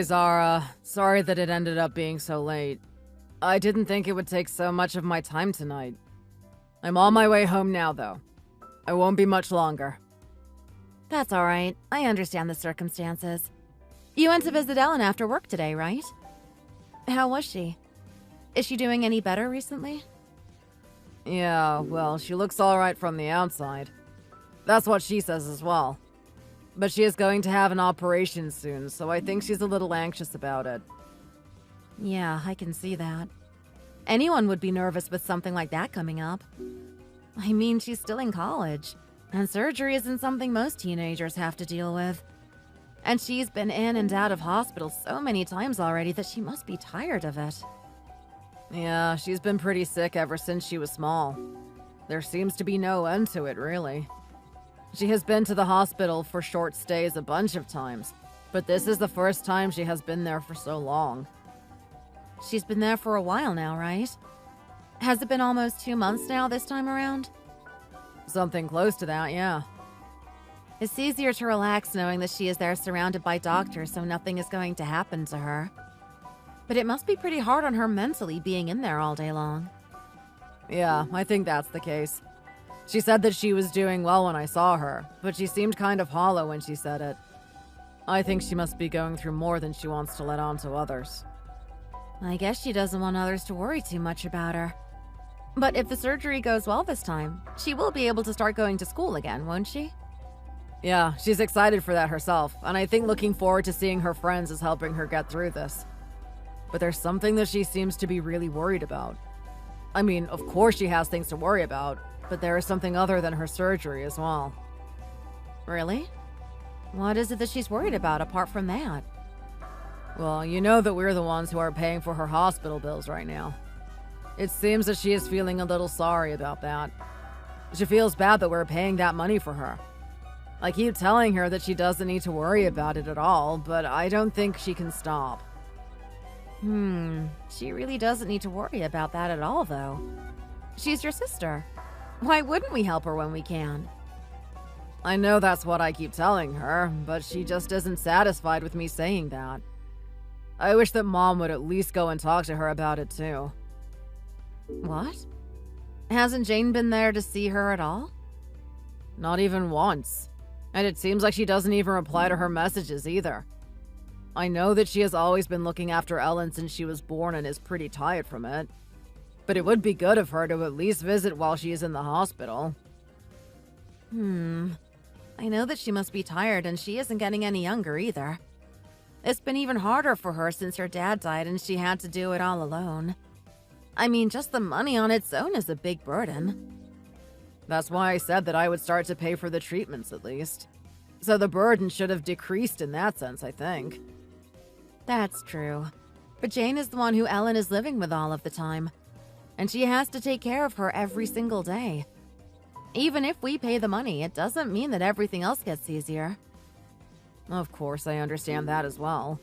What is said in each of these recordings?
Hey, Zara. Sorry that it ended up being so late. I didn't think it would take so much of my time tonight. I'm on my way home now, though. I won't be much longer. That's all right. I understand the circumstances. You went to visit Ellen after work today, right? How was she? Is she doing any better recently? Yeah, well, she looks alright from the outside. That's what she says as well. But she is going to have an operation soon, so I think she's a little anxious about it. Yeah, I can see that. Anyone would be nervous with something like that coming up. I mean, she's still in college, and surgery isn't something most teenagers have to deal with. And she's been in and out of hospital so many times already that she must be tired of it. Yeah, she's been pretty sick ever since she was small. There seems to be no end to it, really. She has been to the hospital for short stays a bunch of times, but this is the first time she has been there for so long. She's been there for a while now, right? Has it been almost 2 months now this time around? Something close to that, yeah. It's easier to relax knowing that she is there surrounded by doctors so nothing is going to happen to her. But it must be pretty hard on her mentally being in there all day long. Yeah, I think that's the case. She said that she was doing well when I saw her, but she seemed kind of hollow when she said it. I think she must be going through more than she wants to let on to others. I guess she doesn't want others to worry too much about her. But if the surgery goes well this time, she will be able to start going to school again, won't she? Yeah, she's excited for that herself, and I think looking forward to seeing her friends is helping her get through this. But there's something that she seems to be really worried about. I mean, of course she has things to worry about, but there is something other than her surgery as well. Really? What is it that she's worried about apart from that? Well, you know that we're the ones who are paying for her hospital bills right now. It seems that she is feeling a little sorry about that. She feels bad that we're paying that money for her. I keep telling her that she doesn't need to worry about it at all, but I don't think she can stop. She really doesn't need to worry about that at all, though. She's your sister. Why wouldn't we help her when we can? I know that's what I keep telling her, but she just isn't satisfied with me saying that. I wish that Mom would at least go and talk to her about it too. What? Hasn't Jane been there to see her at all? Not even once. And it seems like she doesn't even reply to her messages either. I know that she has always been looking after Ellen since she was born and is pretty tired from it. But it would be good of her to at least visit while she is in the hospital. I know that she must be tired and she isn't getting any younger either. It's been even harder for her since her dad died and she had to do it all alone. I mean, just the money on its own is a big burden. That's why I said that I would start to pay for the treatments at least. So the burden should have decreased in that sense, I think. That's true. But Jane is the one who Ellen is living with all of the time. And she has to take care of her every single day. Even if we pay the money, it doesn't mean that everything else gets easier. Of course, I understand that as well.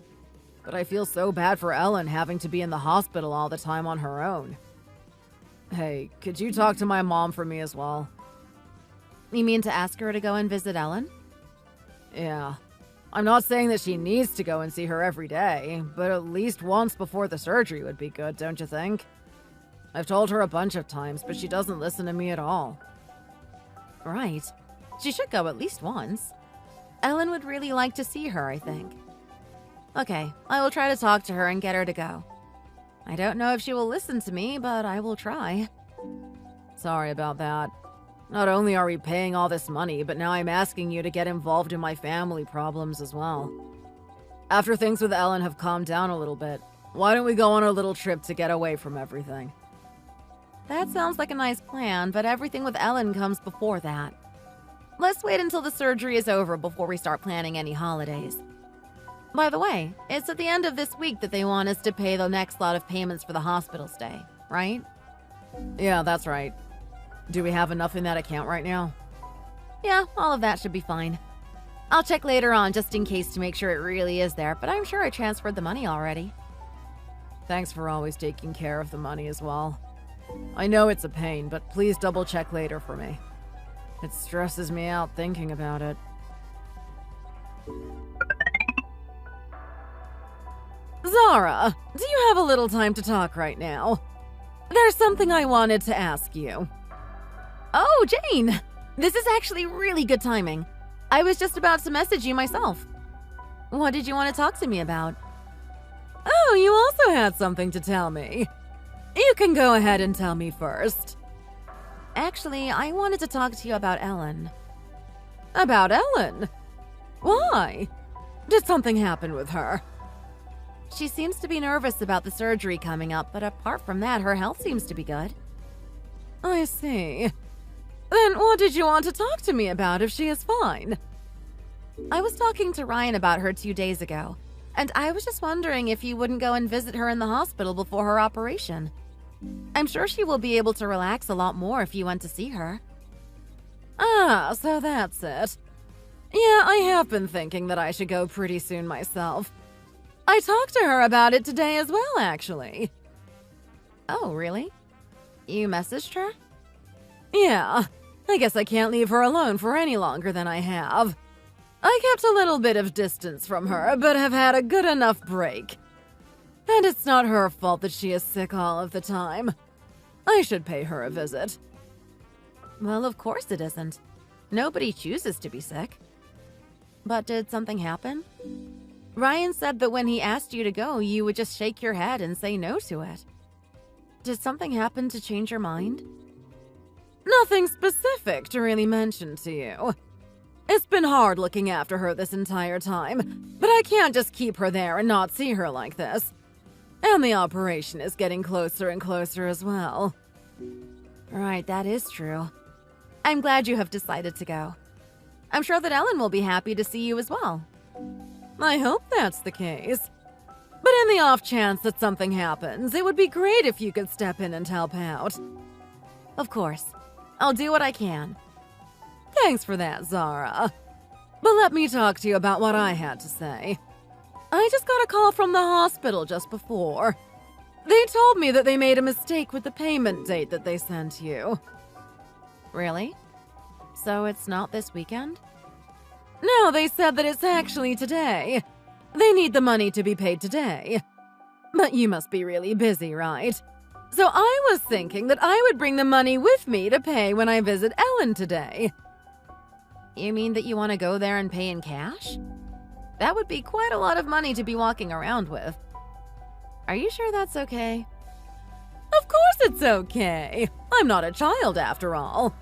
But I feel so bad for Ellen having to be in the hospital all the time on her own. Hey, could you talk to my mom for me as well? You mean to ask her to go and visit Ellen? Yeah. I'm not saying that she needs to go and see her every day, but at least once before the surgery would be good, don't you think? I've told her a bunch of times, but she doesn't listen to me at all. Right. She should go at least once. Ellen would really like to see her, I think. Okay, I will try to talk to her and get her to go. I don't know if she will listen to me, but I will try. Sorry about that. Not only are we paying all this money, but now I'm asking you to get involved in my family problems as well. After things with Ellen have calmed down a little bit, why don't we go on a little trip to get away from everything? That sounds like a nice plan, but everything with Ellen comes before that. Let's wait until the surgery is over before we start planning any holidays. By the way, it's at the end of this week that they want us to pay the next lot of payments for the hospital stay, right? Yeah, that's right. Do we have enough in that account right now? Yeah, all of that should be fine. I'll check later on just in case to make sure it really is there, but I'm sure I transferred the money already. Thanks for always taking care of the money as well. I know it's a pain, but please double check later for me. It stresses me out thinking about it. Zara, do you have a little time to talk right now? There's something I wanted to ask you. Oh, Jane! This is actually really good timing. I was just about to message you myself. What did you want to talk to me about? Oh, you also had something to tell me. You can go ahead and tell me first. Actually, I wanted to talk to you about Ellen. About Ellen? Why? Did something happen with her? She seems to be nervous about the surgery coming up, but apart from that, her health seems to be good. I see. Then what did you want to talk to me about if she is fine? I was talking to Ryan about her 2 days ago, and I was just wondering if you wouldn't go and visit her in the hospital before her operation. I'm sure she will be able to relax a lot more if you went to see her. Ah, so that's it. Yeah, I have been thinking that I should go pretty soon myself. I talked to her about it today as well, actually. Oh, really? You messaged her? Yeah, I guess I can't leave her alone for any longer than I have. I kept a little bit of distance from her, but have had a good enough break. And it's not her fault that she is sick all of the time. I should pay her a visit. Well, of course it isn't. Nobody chooses to be sick. But did something happen? Ryan said that when he asked you to go, you would just shake your head and say no to it. Did something happen to change your mind? Nothing specific to really mention to you. It's been hard looking after her this entire time, but I can't just keep her there and not see her like this. And the operation is getting closer and closer as well. Right, that is true. I'm glad you have decided to go. I'm sure that Ellen will be happy to see you as well. I hope that's the case. But in the off chance that something happens, it would be great if you could step in and help out. Of course. I'll do what I can. Thanks for that, Zara. But let me talk to you about what I had to say. I just got a call from the hospital just before. They told me that they made a mistake with the payment date that they sent you. Really? So it's not this weekend? No, they said that it's actually today. They need the money to be paid today. But you must be really busy, right? So I was thinking that I would bring the money with me to pay when I visit Ellen today. You mean that you want to go there and pay in cash? That would be quite a lot of money to be walking around with. Are you sure that's okay? Of course it's okay. I'm not a child after all.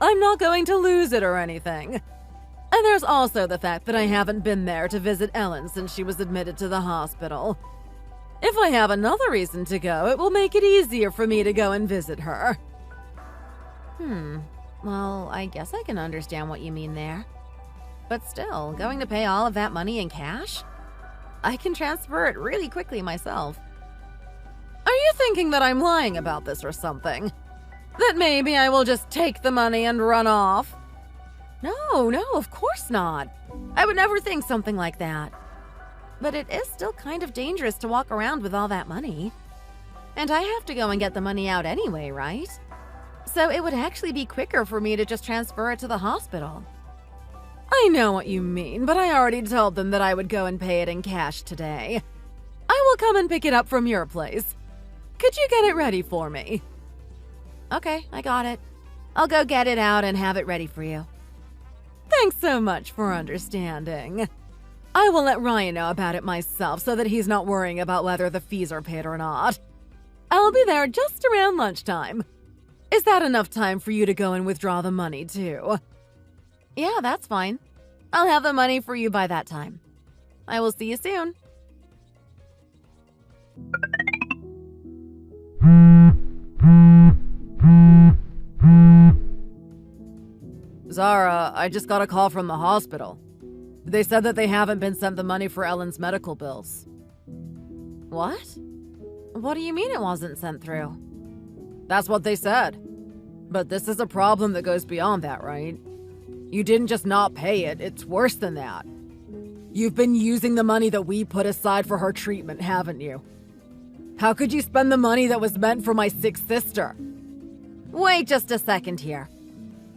I'm not going to lose it or anything. And there's also the fact that I haven't been there to visit Ellen since she was admitted to the hospital. If I have another reason to go, it will make it easier for me to go and visit her. Well, I guess I can understand what you mean there. But still, going to pay all of that money in cash? I can transfer it really quickly myself. Are you thinking that I'm lying about this or something? That maybe I will just take the money and run off? No, of course not. I would never think something like that. But it is still kind of dangerous to walk around with all that money. And I have to go and get the money out anyway, right? So it would actually be quicker for me to just transfer it to the hospital. I know what you mean, but I already told them that I would go and pay it in cash today. I will come and pick it up from your place. Could you get it ready for me? Okay, I got it. I'll go get it out and have it ready for you. Thanks so much for understanding. I will let Ryan know about it myself so that he's not worrying about whether the fees are paid or not. I'll be there just around lunchtime. Is that enough time for you to go and withdraw the money, too? Yeah, that's fine. I'll have the money for you by that time. I will see you soon. Zara, I just got a call from the hospital. They said that they haven't been sent the money for Ellen's medical bills. What? What do you mean it wasn't sent through? That's what they said. But this is a problem that goes beyond that, right? You didn't just not pay it, it's worse than that. You've been using the money that we put aside for her treatment, haven't you? How could you spend the money that was meant for my sick sister? Wait just a second here.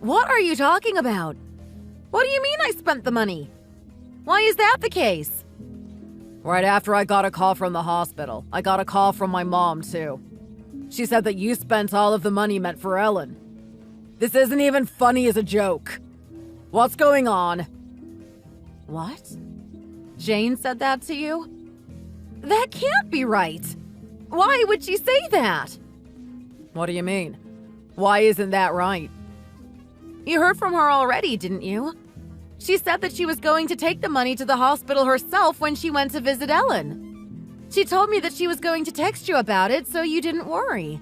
What are you talking about? What do you mean I spent the money? Why is that the case? Right after I got a call from the hospital, I got a call from my mom, too. She said that you spent all of the money meant for Ellen. This isn't even funny as a joke. What's going on? What? Jane said that to you? That can't be right. Why would she say that? What do you mean? Why isn't that right? You heard from her already, didn't you? She said that she was going to take the money to the hospital herself when she went to visit Ellen. She told me that she was going to text you about it, so you didn't worry.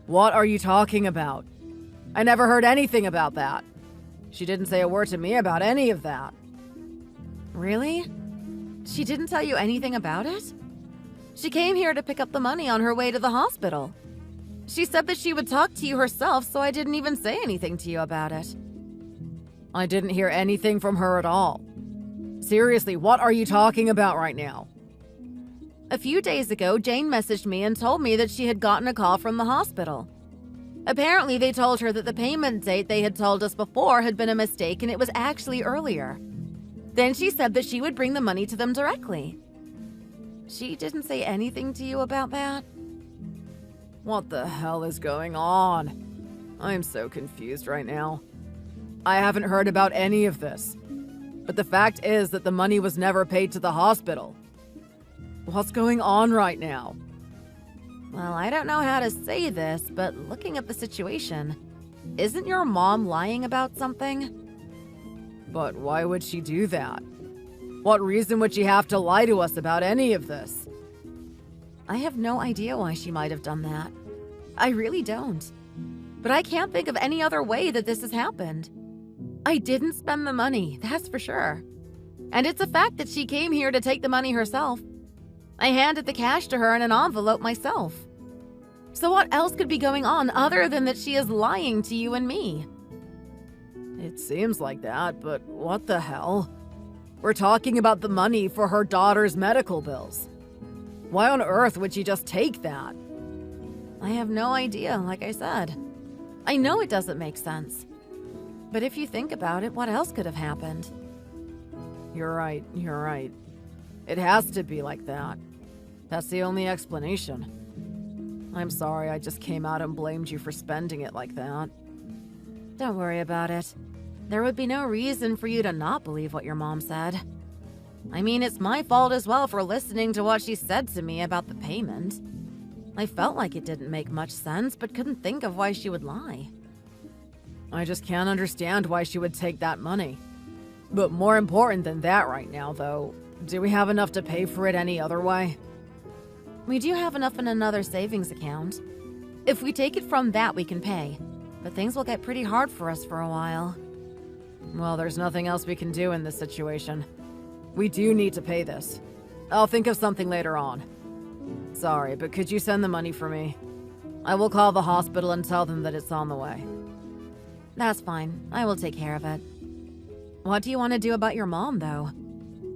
What are you talking about? I never heard anything about that. She didn't say a word to me about any of that. Really? She didn't tell you anything about it? She came here to pick up the money on her way to the hospital. She said that she would talk to you herself, so I didn't even say anything to you about it. I didn't hear anything from her at all. Seriously, what are you talking about right now? A few days ago, Jane messaged me and told me that she had gotten a call from the hospital. Apparently, they told her that the payment date they had told us before had been a mistake and it was actually earlier. Then she said that she would bring the money to them directly. She didn't say anything to you about that? What the hell is going on? I'm so confused right now. I haven't heard about any of this. But the fact is that the money was never paid to the hospital. What's going on right now? Well, I don't know how to say this, but looking at the situation, isn't your mom lying about something? But why would she do that? What reason would she have to lie to us about any of this? I have no idea why she might have done that. I really don't. But I can't think of any other way that this has happened. I didn't spend the money, that's for sure. And it's a fact that she came here to take the money herself. I handed the cash to her in an envelope myself. So what else could be going on other than that she is lying to you and me? It seems like that, but what the hell? We're talking about the money for her daughter's medical bills. Why on earth would she just take that? I have no idea, like I said. I know it doesn't make sense. But if you think about it, what else could have happened? You're right. It has to be like that. That's the only explanation. I'm sorry I just came out and blamed you for spending it like that. Don't worry about it. There would be no reason for you to not believe what your mom said. I mean, it's my fault as well for listening to what she said to me about the payment. I felt like it didn't make much sense, but couldn't think of why she would lie. I just can't understand why she would take that money. But more important than that right now, though, do we have enough to pay for it any other way? We do have enough in another savings account. If we take it from that, we can pay. But things will get pretty hard for us for a while. Well, there's nothing else we can do in this situation. We do need to pay this. I'll think of something later on. Sorry, but could you send the money for me? I will call the hospital and tell them that it's on the way. That's fine. I will take care of it. What do you want to do about your mom, though?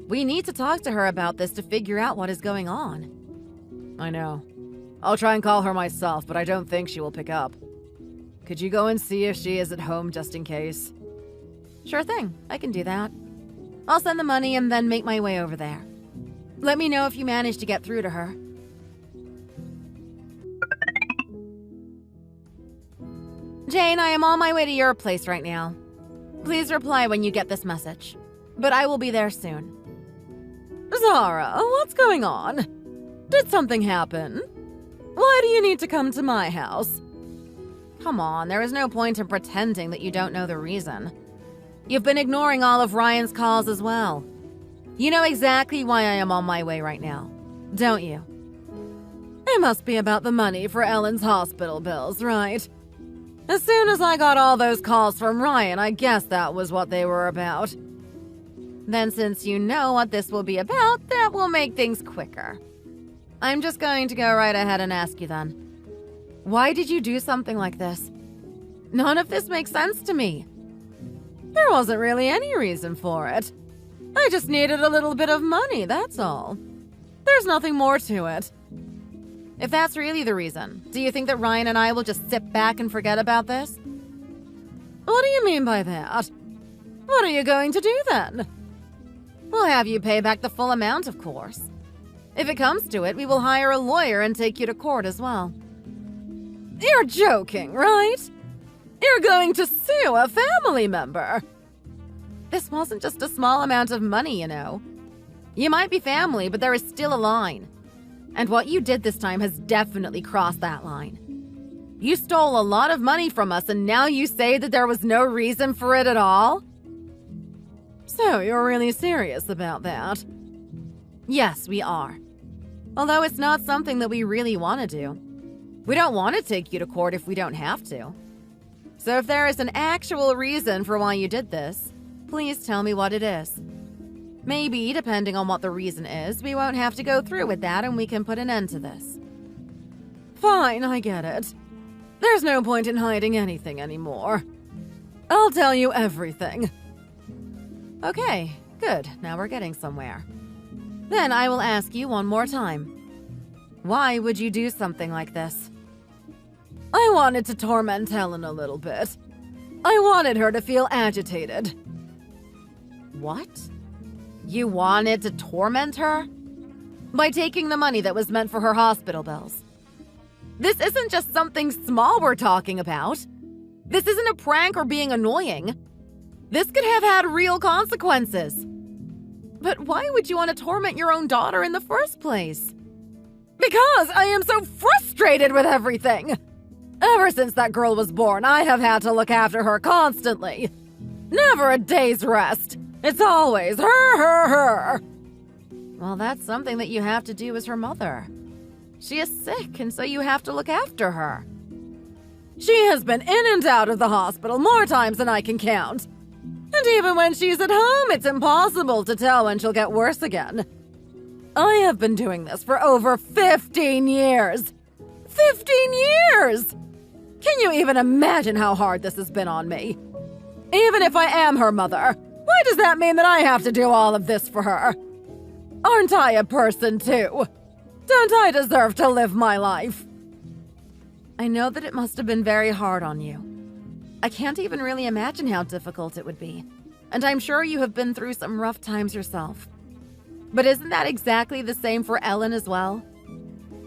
We need to talk to her about this to figure out what is going on. I know. I'll try and call her myself, but I don't think she will pick up. Could you go and see if she is at home just in case? Sure thing. I can do that. I'll send the money and then make my way over there. Let me know if you manage to get through to her. Jane, I am on my way to your place right now. Please reply when you get this message. But I will be there soon. Zara, what's going on? Did something happen? Why do you need to come to my house? Come on, there is no point in pretending that you don't know the reason. You've been ignoring all of Ryan's calls as well. You know exactly why I am on my way right now, don't you? It must be about the money for Ellen's hospital bills, right? As soon as I got all those calls from Ryan, I guess that was what they were about. Then since you know what this will be about, that will make things quicker. I'm just going to go right ahead and ask you then. Why did you do something like this? None of this makes sense to me. There wasn't really any reason for it. I just needed a little bit of money, that's all. There's nothing more to it. If that's really the reason, do you think that Ryan and I will just sit back and forget about this? What do you mean by that? What are you going to do then? We'll have you pay back the full amount, of course. If it comes to it, we will hire a lawyer and take you to court as well. You're joking, right? You're going to sue a family member. This wasn't just a small amount of money, you know. You might be family, but there is still a line. And what you did this time has definitely crossed that line. You stole a lot of money from us, and now you say that there was no reason for it at all? So you're really serious about that? Yes, we are. Although it's not something that we really want to do. We don't want to take you to court if we don't have to. So if there is an actual reason for why you did this, please tell me what it is. Maybe, depending on what the reason is, we won't have to go through with that and we can put an end to this. Fine, I get it. There's no point in hiding anything anymore. I'll tell you everything. Okay, good. Now we're getting somewhere. Then I will ask you one more time. Why would you do something like this? I wanted to torment Helen a little bit. I wanted her to feel agitated. What? You wanted to torment her? By taking the money that was meant for her hospital bills. This isn't just something small we're talking about. This isn't a prank or being annoying. This could have had real consequences. But why would you want to torment your own daughter in the first place? Because I am so frustrated with everything. Ever since that girl was born, I have had to look after her constantly. Never a day's rest. It's always her. Well, that's something that you have to do as her mother. She is sick, and so you have to look after her. She has been in and out of the hospital more times than I can count. And even when she's at home, it's impossible to tell when she'll get worse again. I have been doing this for over 15 years. 15 years! Can you even imagine how hard this has been on me? Even if I am her mother, why does that mean that I have to do all of this for her? Aren't I a person too? Don't I deserve to live my life? I know that it must have been very hard on you. I can't even really imagine how difficult it would be. And I'm sure you have been through some rough times yourself. But isn't that exactly the same for Ellen as well?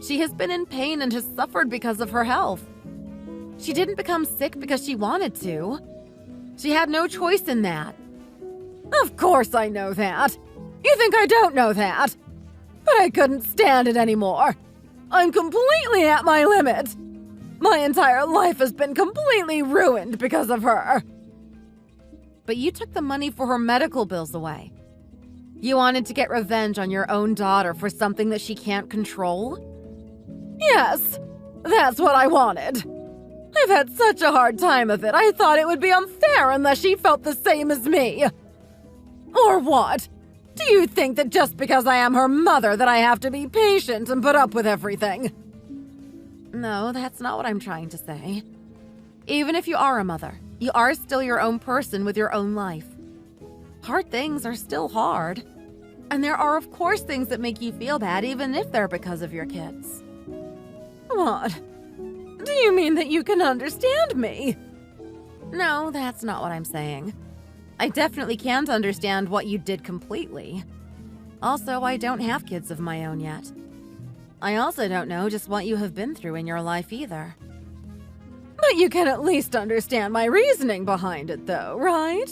She has been in pain and has suffered because of her health. She didn't become sick because she wanted to. She had no choice in that. Of course I know that. You think I don't know that? But I couldn't stand it anymore. I'm completely at my limit. My entire life has been completely ruined because of her. But you took the money for her medical bills away. You wanted to get revenge on your own daughter for something that she can't control? Yes, that's what I wanted. I've had such a hard time of it, I thought it would be unfair unless she felt the same as me. Or what? Do you think that just because I am her mother that I have to be patient and put up with everything? No, that's not what I'm trying to say. Even if you are a mother, you are still your own person with your own life. Hard things are still hard. And there are, of course, things that make you feel bad, even if they're because of your kids. What? Do you mean that you can understand me? No, that's not what I'm saying. I definitely can't understand what you did completely. Also, I don't have kids of my own yet. I also don't know just what you have been through in your life either. But you can at least understand my reasoning behind it, though, right?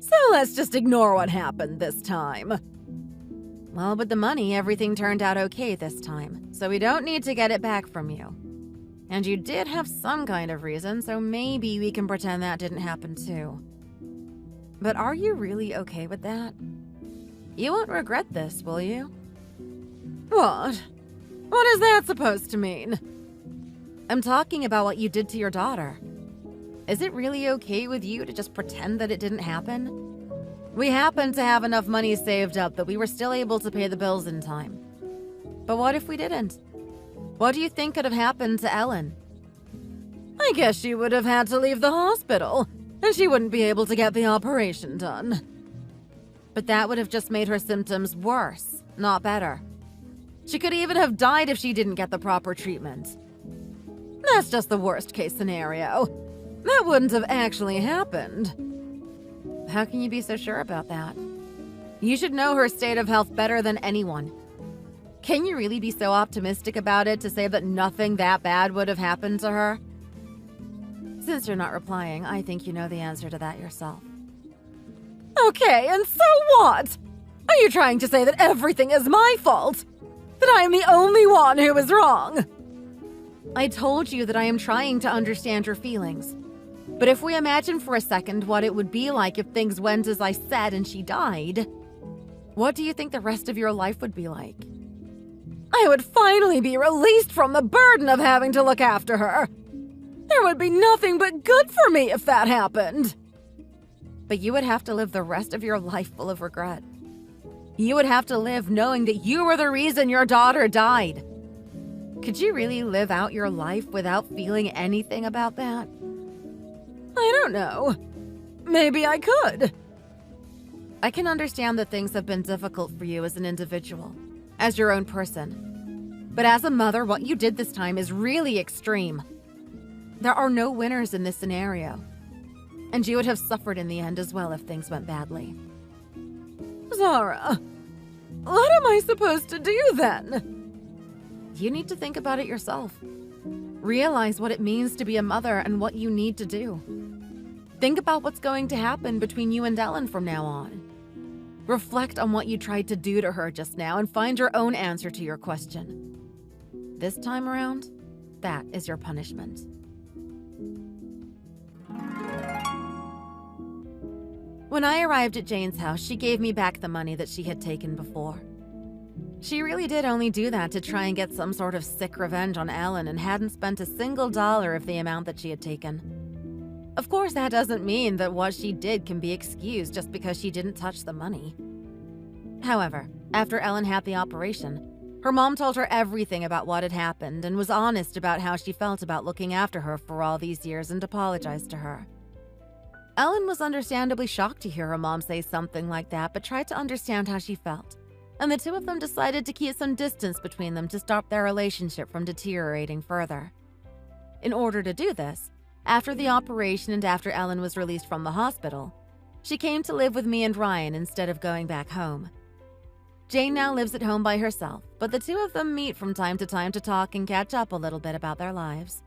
So let's just ignore what happened this time. Well, with the money, everything turned out okay this time, so we don't need to get it back from you. And you did have some kind of reason, so maybe we can pretend that didn't happen too. But are you really okay with that? You won't regret this, will you? What? What is that supposed to mean? I'm talking about what you did to your daughter. Is it really okay with you to just pretend that it didn't happen? We happened to have enough money saved up that we were still able to pay the bills in time. But what if we didn't? What do you think could have happened to Ellen? I guess she would have had to leave the hospital, and she wouldn't be able to get the operation done. But that would have just made her symptoms worse, not better. She could even have died if she didn't get the proper treatment. That's just the worst case scenario. That wouldn't have actually happened. How can you be so sure about that? You should know her state of health better than anyone. Can you really be so optimistic about it to say that nothing that bad would have happened to her? Since you're not replying, I think you know the answer to that yourself. Okay, and so what? Are you trying to say that everything is my fault? That I am the only one who is wrong? I told you that I am trying to understand your feelings. But if we imagine for a second what it would be like if things went as I said and she died, what do you think the rest of your life would be like? I would finally be released from the burden of having to look after her. There would be nothing but good for me if that happened. But you would have to live the rest of your life full of regret. You would have to live knowing that you were the reason your daughter died. Could you really live out your life without feeling anything about that? I don't know. Maybe I could. I can understand that things have been difficult for you as an individual, as your own person. But as a mother, what you did this time is really extreme. There are no winners in this scenario. And you would have suffered in the end as well if things went badly. Zara, what am I supposed to do then? You need to think about it yourself. Realize what it means to be a mother and what you need to do. Think about what's going to happen between you and Ellen from now on. Reflect on what you tried to do to her just now and find your own answer to your question. This time around, that is your punishment. When I arrived at Jane's house, she gave me back the money that she had taken before. She really did only do that to try and get some sort of sick revenge on Ellen and hadn't spent a single dollar of the amount that she had taken. Of course, that doesn't mean that what she did can be excused just because she didn't touch the money. However, after Ellen had the operation, her mom told her everything about what had happened and was honest about how she felt about looking after her for all these years and apologized to her. Ellen was understandably shocked to hear her mom say something like that, but tried to understand how she felt. And the two of them decided to keep some distance between them to stop their relationship from deteriorating further. In order to do this, after the operation and after Ellen was released from the hospital, she came to live with me and Ryan instead of going back home. Jane now lives at home by herself, but the two of them meet from time to talk and catch up a little bit about their lives.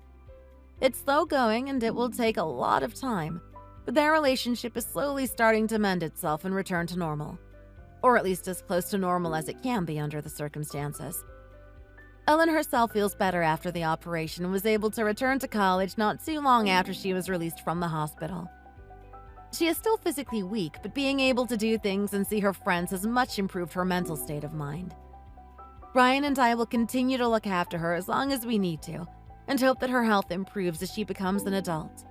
It's slow going and it will take a lot of time, but their relationship is slowly starting to mend itself and return to normal. Or at least as close to normal as it can be under the circumstances. Ellen herself feels better after the operation and was able to return to college not too long after she was released from the hospital. She is still physically weak, but being able to do things and see her friends has much improved her mental state of mind. Ryan and I will continue to look after her as long as we need to, and hope that her health improves as she becomes an adult.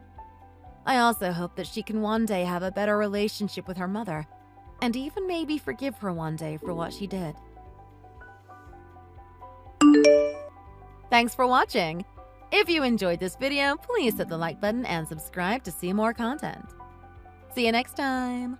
I also hope that she can one day have a better relationship with her mother, and even maybe forgive her one day for what she did. Thanks for watching! If you enjoyed this video, please hit the like button and subscribe to see more content. See you next time!